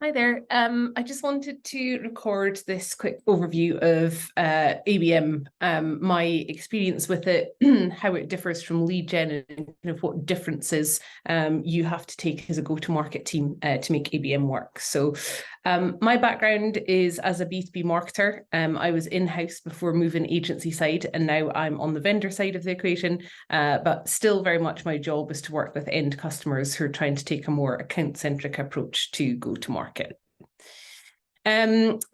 Hi there. I just wanted to record this quick overview of ABM, my experience with it, how it differs from lead gen, and kind of what differences you have to take as a go-to-market team to make ABM work. So my background is as a B2B marketer. I was in-house before moving agency side, and now I'm on the vendor side of the equation, but still very much my job is to work with end customers who are trying to take a more account-centric approach to go-to-market.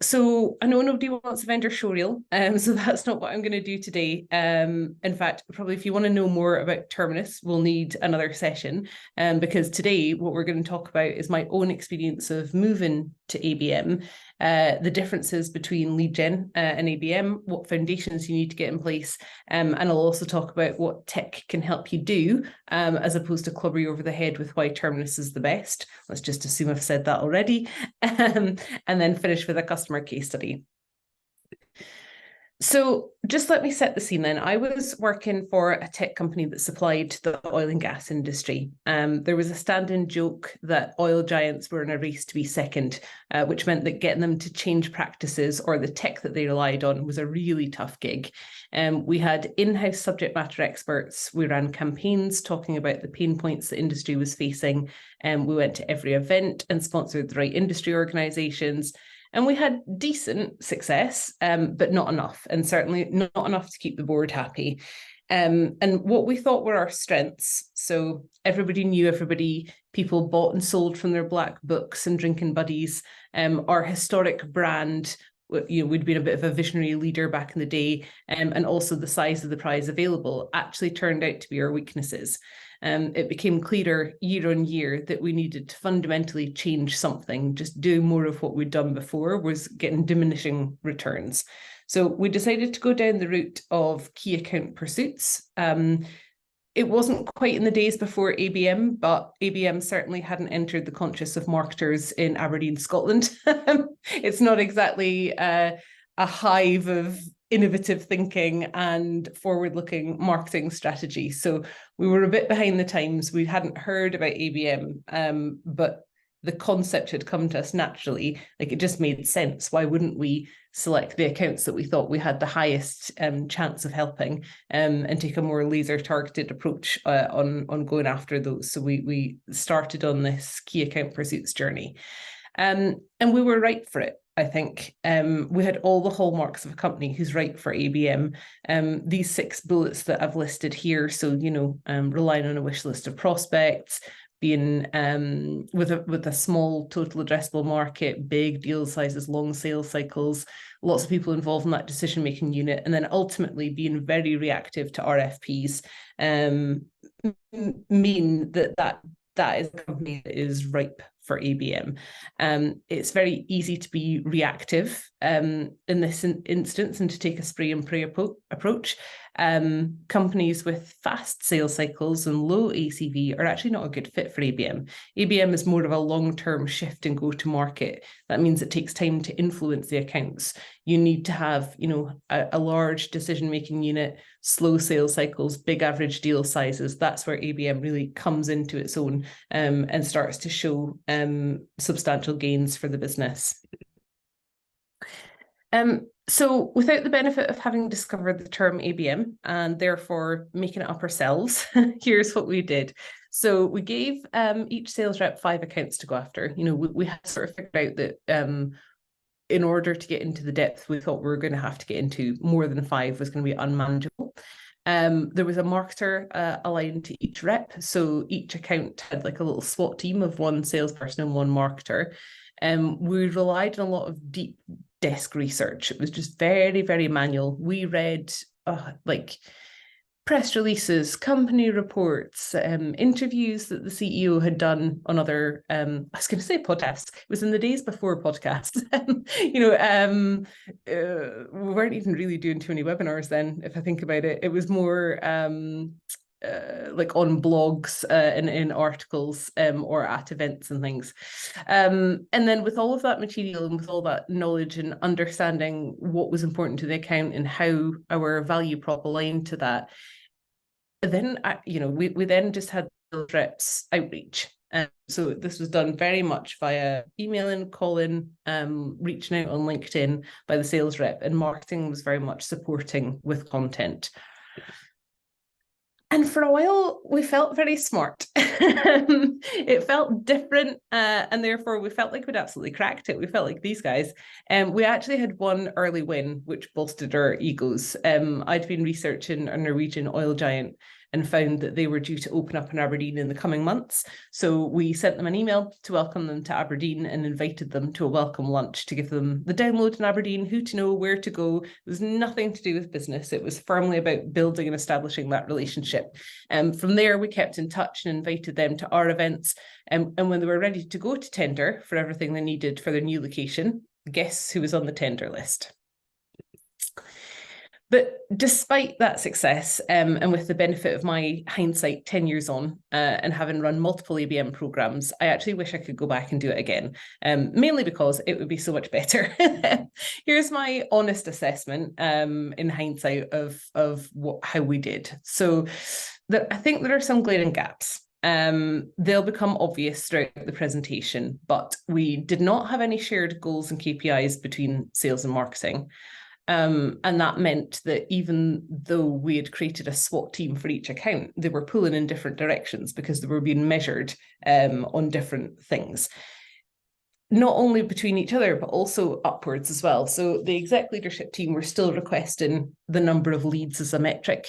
So I know nobody wants a vendor showreel, so that's not what I'm going to do today. In fact, probably if you want to know more about Terminus, we'll need another session, because today what we're going to talk about is my own experience of moving to ABM, the differences between lead gen and ABM, what foundations you need to get in place, and I'll also talk about what tech can help you do, as opposed to clubber you over the head with why Terminus is the best. Let's just assume I've said that already, and then finish with a customer case study. So just let me set the scene then. I was working for a tech company that supplied to the oil and gas industry. There was a standing joke that oil giants were in a race to be second, which meant that getting them to change practices or the tech that they relied on was a really tough gig. We had in-house subject matter experts. We ran campaigns talking about the pain points the industry was facing. We went to every event and sponsored the right industry organisations. And we had decent success, but not enough, and certainly not enough to keep the board happy. And what we thought were our strengths, so everybody knew everybody, people bought and sold from their black books and drinking buddies, our historic brand, we'd been a bit of a visionary leader back in the day, and also the size of the prize available actually turned out to be our weaknesses. It became clearer year on year that we needed to fundamentally change something. Just doing more of what we'd done before was getting diminishing returns. So we decided to go down the route of key account pursuits. It wasn't quite in the days before ABM, but ABM certainly hadn't entered the conscience of marketers in Aberdeen, Scotland. It's not exactly a hive of innovative thinking and forward-looking marketing strategy. So we were a bit behind the times. We hadn't heard about ABM, but the concept had come to us naturally. Like, it just made sense. Why wouldn't we select the accounts that we thought we had the highest chance of helping, and take a more laser-targeted approach on going after those? So we started on this key account pursuits journey. And we were right for it, I think. We had all the hallmarks of a company who's right for ABM. These 6 bullets that I've listed here. So, relying on a wish list of prospects, being with a small total addressable market, big deal sizes, long sales cycles, lots of people involved in that decision-making unit, and then ultimately being very reactive to RFPs, mean that is a company that is ripe for ABM. It's very easy to be reactive in this instance and to take a spray and pray approach. Companies with fast sales cycles and low ACV are actually not a good fit for ABM. ABM is more of a long-term shift and go-to-market. That means it takes time to influence the accounts. You need to have, a large decision-making unit, slow sales cycles, big average deal sizes. That's where ABM really comes into its own, and starts to show substantial gains for the business. So without the benefit of having discovered the term ABM and therefore making it up ourselves, here's what we did. So we gave each sales rep 5 accounts to go after. We had sort of figured out that in order to get into the depth we thought we were going to have to get into, more than 5 was going to be unmanageable. There was a marketer aligned to each rep. So each account had like a little SWAT team of 1 salesperson and 1 marketer. We relied on a lot of deep desk research. It was just very, very manual. We read press releases, company reports, interviews that the CEO had done on other, I was going to say podcasts. It was in the days before podcasts. We weren't even really doing too many webinars then, if I think about it. It was more like on blogs and in articles, or at events and things. And then with all of that material and with all that knowledge and understanding what was important to the account and how our value prop aligned to that, then we then just had sales reps outreach. So this was done very much via emailing, calling, reaching out on LinkedIn by the sales rep, and marketing was very much supporting with content. And for a while, we felt very smart. It felt different, and therefore we felt like we'd absolutely cracked it. We felt like these guys. We actually had one early win, which bolstered our egos. I'd been researching a Norwegian oil giant and found that they were due to open up in Aberdeen in the coming months. So we sent them an email to welcome them to Aberdeen and invited them to a welcome lunch to give them the download in Aberdeen, who to know, where to go. It was nothing to do with business. It was firmly about building and establishing that relationship. From there, we kept in touch and invited them to our events. And when they were ready to go to tender for everything they needed for their new location, guess who was on the tender list? But despite that success, and with the benefit of my hindsight 10 years on, and having run multiple ABM programs, I actually wish I could go back and do it again, mainly because it would be so much better. Here's my honest assessment in hindsight of how we did. So I think there are some glaring gaps. They'll become obvious throughout the presentation, but we did not have any shared goals and KPIs between sales and marketing. And that meant that even though we had created a SWAT team for each account, they were pulling in different directions because they were being measured on different things, not only between each other, but also upwards as well. So the exec leadership team were still requesting the number of leads as a metric,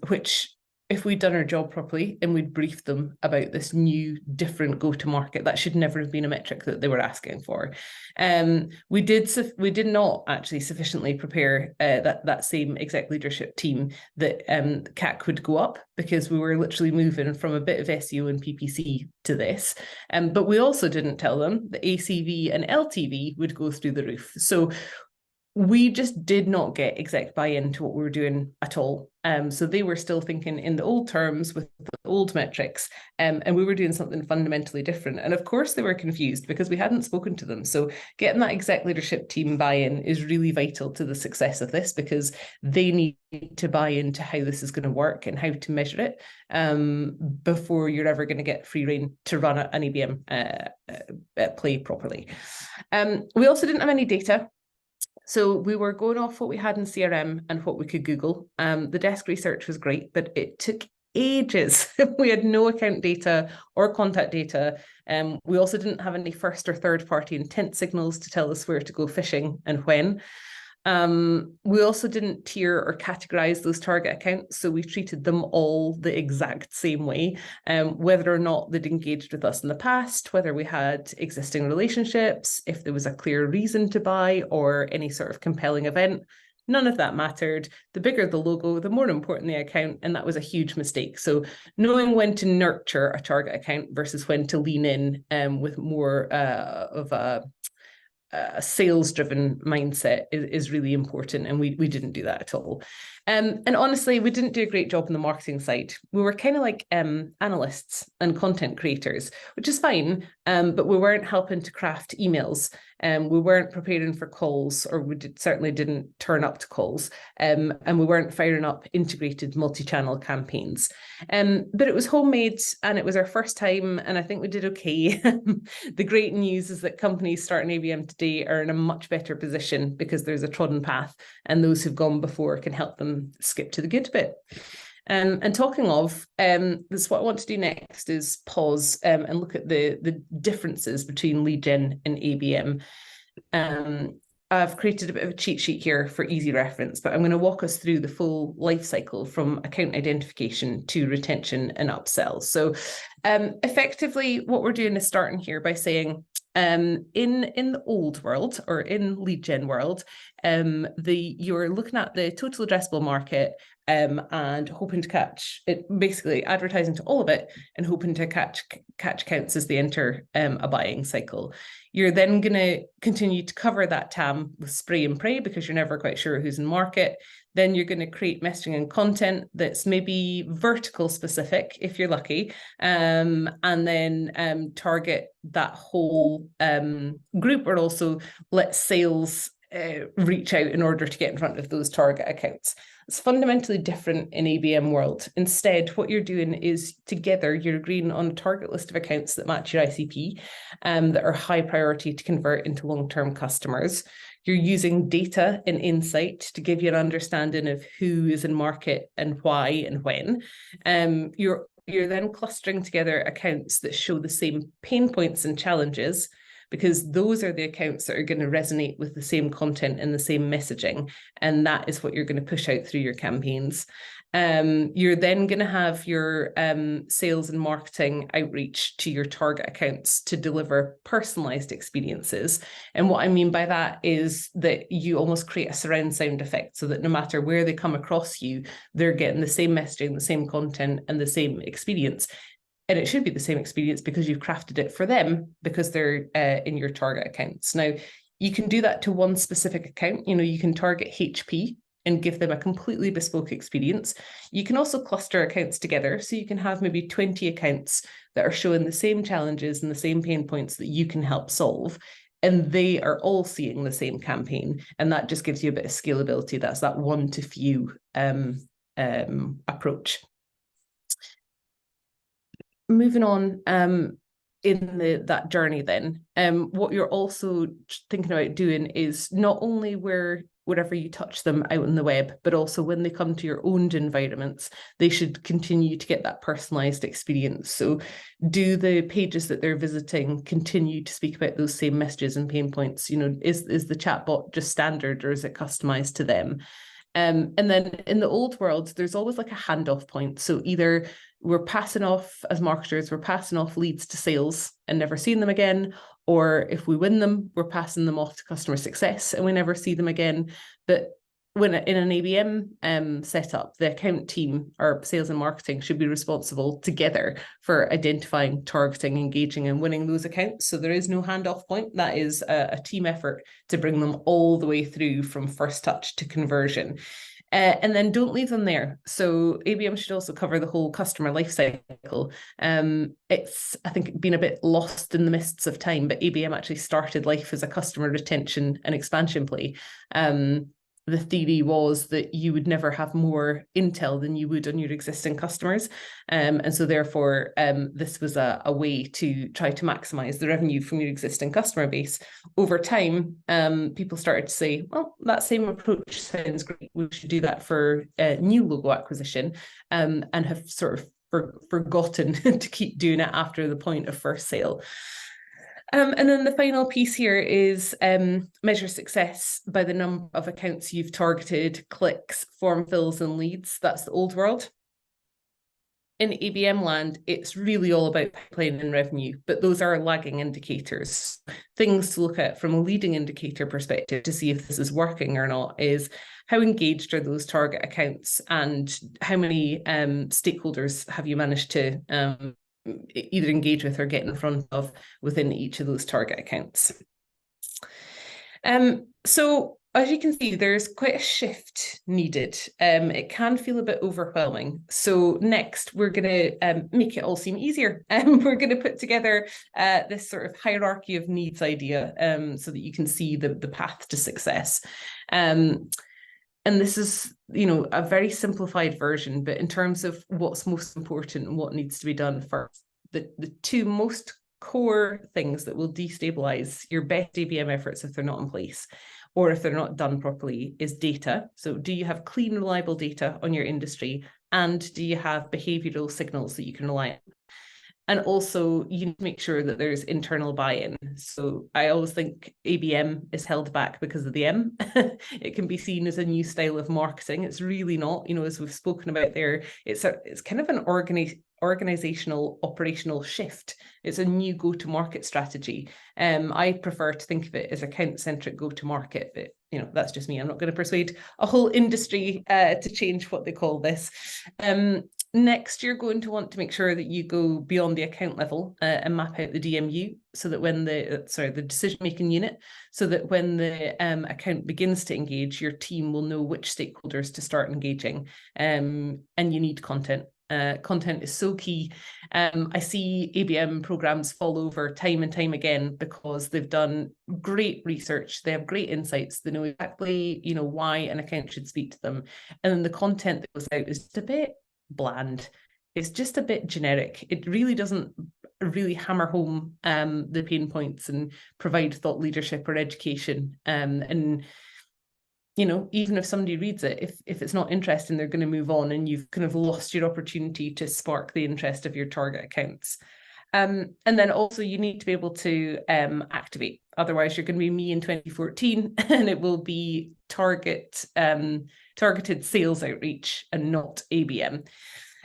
which, if we'd done our job properly and we'd briefed them about this new, different go-to-market, that should never have been a metric that they were asking for. We did not actually sufficiently prepare that same exec leadership team that CAC would go up, because we were literally moving from a bit of SEO and PPC to this. But we also didn't tell them that ACV and LTV would go through the roof. So we just did not get exec buy-in to what we were doing at all. So they were still thinking in the old terms with the old metrics, and we were doing something fundamentally different. And of course they were confused because we hadn't spoken to them. So getting that exec leadership team buy-in is really vital to the success of this, because they need to buy into how this is going to work and how to measure it before you're ever going to get free rein to run an ABM play properly. We also didn't have any data. So we were going off what we had in CRM and what we could Google. The desk research was great, but it took ages. We had no account data or contact data. We also didn't have any first or third party intent signals to tell us where to go fishing and when. We also didn't tier or categorize those target accounts, so we treated them all the exact same way, whether or not they'd engaged with us in the past, whether we had existing relationships, if there was a clear reason to buy or any sort of compelling event. None of that mattered. The bigger the logo, the more important the account, and that was a huge mistake. So knowing when to nurture a target account versus when to lean in with more of a sales-driven mindset is really important, and we didn't do that at all. And honestly, we didn't do a great job on the marketing side. We were kind of like analysts and content creators, which is fine, but we weren't helping to craft emails. We weren't preparing for calls, or certainly didn't turn up to calls, and we weren't firing up integrated multi-channel campaigns. But it was homemade, and it was our first time, and I think we did okay. The great news is that companies starting ABM today are in a much better position because there's a trodden path, and those who've gone before can help them skip to the good bit. And talking of, this, what I want to do next is pause and look at the differences between lead gen and ABM. I've created a bit of a cheat sheet here for easy reference, but I'm going to walk us through the full life cycle from account identification to retention and upsell. So effectively, what we're doing is starting here by saying, in the old world, or in lead gen world, you're looking at the total addressable market and hoping to catch it, basically advertising to all of it and hoping to catch accounts as they enter a buying cycle. You're then going to continue to cover that TAM with spray and pray because you're never quite sure who's in market. Then you're going to create messaging and content that's maybe vertical specific if you're lucky, and then target that whole group, or also let sales reach out in order to get in front of those target accounts. It's fundamentally different in ABM world. Instead, what you're doing is together you're agreeing on a target list of accounts that match your ICP, that are high priority to convert into long-term customers. You're using data and insight to give you an understanding of who is in market and why and when. You're then clustering together accounts that show the same pain points and challenges, because those are the accounts that are going to resonate with the same content and the same messaging. And that is what you're going to push out through your campaigns. You're then going to have your sales and marketing outreach to your target accounts to deliver personalized experiences. And what I mean by that is that you almost create a surround sound effect, so that no matter where they come across you, they're getting the same messaging, the same content, and the same experience. And it should be the same experience because you've crafted it for them, because they're in your target accounts. Now, you can do that to one specific account. You can target HP and give them a completely bespoke experience. You can also cluster accounts together. So you can have maybe 20 accounts that are showing the same challenges and the same pain points that you can help solve. And they are all seeing the same campaign. And that just gives you a bit of scalability. That's that one to few approach. Moving on in that journey then, what you're also thinking about doing is not only wherever you touch them out on the web, but also when they come to your owned environments, they should continue to get that personalized experience. So do the pages that they're visiting continue to speak about those same messages and pain points? Is the chatbot just standard, or is it customized to them? And then in the old world, there's always like a handoff point. So either we're passing off, as marketers, we're passing off leads to sales and never seeing them again. Or if we win them, we're passing them off to customer success and we never see them again. But when in an ABM setup, the account team or sales and marketing should be responsible together for identifying, targeting, engaging, and winning those accounts. So there is no handoff point. That is a team effort to bring them all the way through from first touch to conversion. And then don't leave them there. So ABM should also cover the whole customer life cycle. It's, I think, been a bit lost in the mists of time, but ABM actually started life as a customer retention and expansion play. The theory was that you would never have more intel than you would on your existing customers. And so therefore, this was a way to try to maximize the revenue from your existing customer base. Over time, people started to say, well, that same approach sounds great. We should do that for new logo acquisition, and have sort of forgotten to keep doing it after the point of first sale. And then the final piece here is measure success by the number of accounts you've targeted, clicks, form fills, and leads. That's the old world. In ABM land, it's really all about pipeline and revenue, but those are lagging indicators. Things to look at from a leading indicator perspective to see if this is working or not is how engaged are those target accounts, and how many stakeholders have you managed to either engage with or get in front of within each of those target accounts. So as you can see, there's quite a shift needed. It can feel a bit overwhelming. So next, we're going to make it all seem easier. We're going to put together this sort of hierarchy of needs idea, so that you can see the path to success. And this is, a very simplified version, but in terms of what's most important and what needs to be done first, the two most core things that will destabilize your best ABM efforts if they're not in place, or if they're not done properly, is data. So do you have clean, reliable data on your industry? And do you have behavioral signals that you can rely on? And also, you need to make sure that there's internal buy-in. So I always think ABM is held back because of the M. It can be seen as a new style of marketing. It's really not. As we've spoken about there, it's kind of an organizational operational shift. It's a new go-to-market strategy. I prefer to think of it as account-centric go-to-market, but that's just me. I'm not going to persuade a whole industry to change what they call this. Next, you're going to want to make sure that you go beyond the account level and map out the DMU, so that when the decision-making unit, so that when the account begins to engage, your team will know which stakeholders to start engaging. And you need content. Content is so key. I see ABM programs fall over time and time again because they've done great research. They have great insights. They know exactly, why an account should speak to them. And then the content that goes out is just a bit bland. It's just a bit generic. It really doesn't really hammer home the pain points and provide thought leadership or education. And even if somebody reads it, if it's not interesting, they're going to move on, and you've kind of lost your opportunity to spark the interest of your target accounts. And then also you need to be able to activate. Otherwise, you're going to be me in 2014, and it will be targeted sales outreach and not ABM.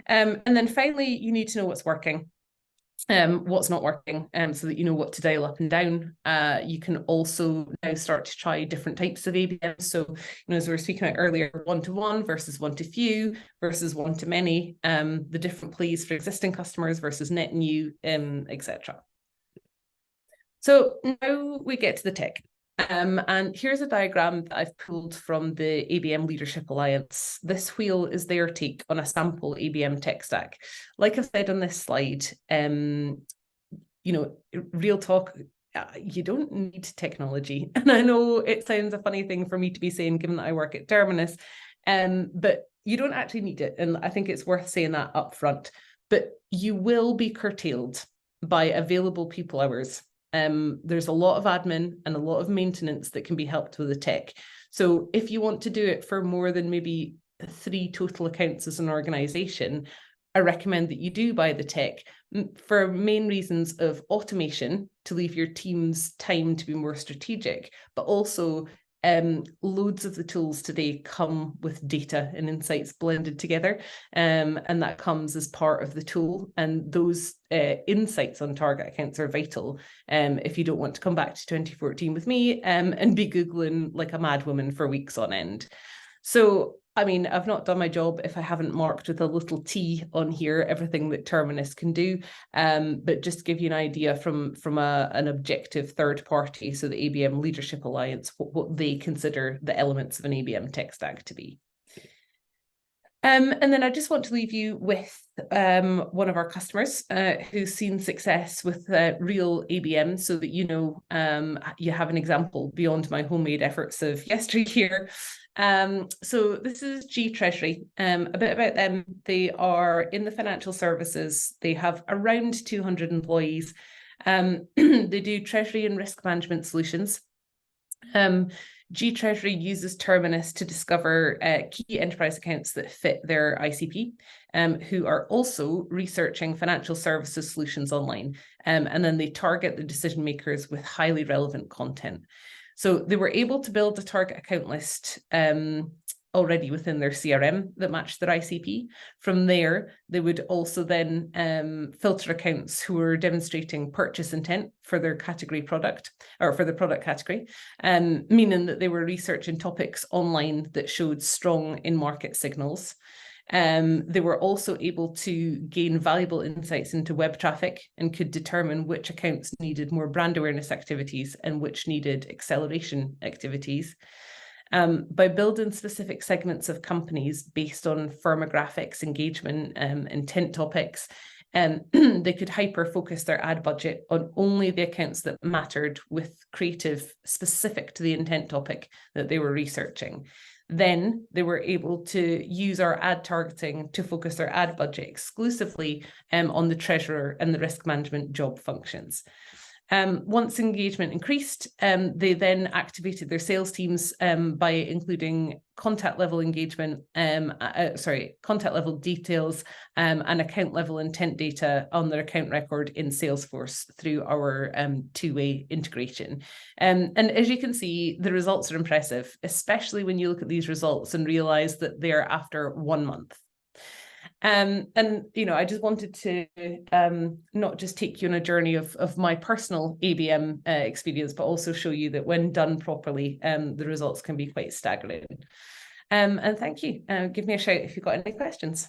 And then finally, you need to know what's working. What's not working, so that you know what to dial up and down. You can also now start to try different types of ABM. So, as we were speaking about earlier, one-to-one versus one-to-few versus one-to-many, the different plays for existing customers versus net new, etc. So now we get to the tech. And here's a diagram that I've pulled from the ABM Leadership Alliance. This wheel is their take on a sample ABM tech stack. Like I said on this slide, real talk, you don't need technology. And I know it sounds a funny thing for me to be saying, given that I work at Terminus, but you don't actually need it. And I think it's worth saying that up front. But you will be curtailed by available people hours. There's a lot of admin and a lot of maintenance that can be helped with the tech. So if you want to do it for more than maybe 3 total accounts as an organization, I recommend that you do buy the tech for main reasons of automation, to leave your team's time to be more strategic, but also loads of the tools today come with data and insights blended together, and that comes as part of the tool. And those insights on target accounts are vital if you don't want to come back to 2014 with me and be Googling like a madwoman for weeks on end. So, I mean, I've not done my job if I haven't marked with a little T on here everything that Terminus can do, but just to give you an idea from an objective third party, so the ABM Leadership Alliance, what they consider the elements of an ABM tech stack to be. And then I just want to leave you with one of our customers who's seen success with real ABM, so that you have an example beyond my homemade efforts of yesteryear. So this is G Treasury. A bit about them. They are in the financial services. They have around 200 employees. They do treasury and risk management solutions. G Treasury uses Terminus to discover key enterprise accounts that fit their ICP, who are also researching financial services solutions online. And then they target the decision makers with highly relevant content. So they were able to build a target account list already within their CRM that matched their ICP. From there, they would also then filter accounts who were demonstrating purchase intent for their category product, or for the product category, meaning that they were researching topics online that showed strong in-market signals. They were also able to gain valuable insights into web traffic and could determine which accounts needed more brand awareness activities and which needed acceleration activities. By building specific segments of companies based on firmographics, engagement, intent topics, they could hyper-focus their ad budget on only the accounts that mattered with creative specific to the intent topic that they were researching. Then they were able to use our ad targeting to focus their ad budget exclusively on the treasurer and the risk management job functions. Once engagement increased, they then activated their sales teams by including contact level engagement, contact level details, and account level intent data on their account record in Salesforce through our two-way integration. And as you can see, the results are impressive, especially when you look at these results and realize that they're after 1 month. And I just wanted to not just take you on a journey of my personal ABM experience, but also show you that when done properly, the results can be quite staggering. And thank you. Give me a shout if you've got any questions.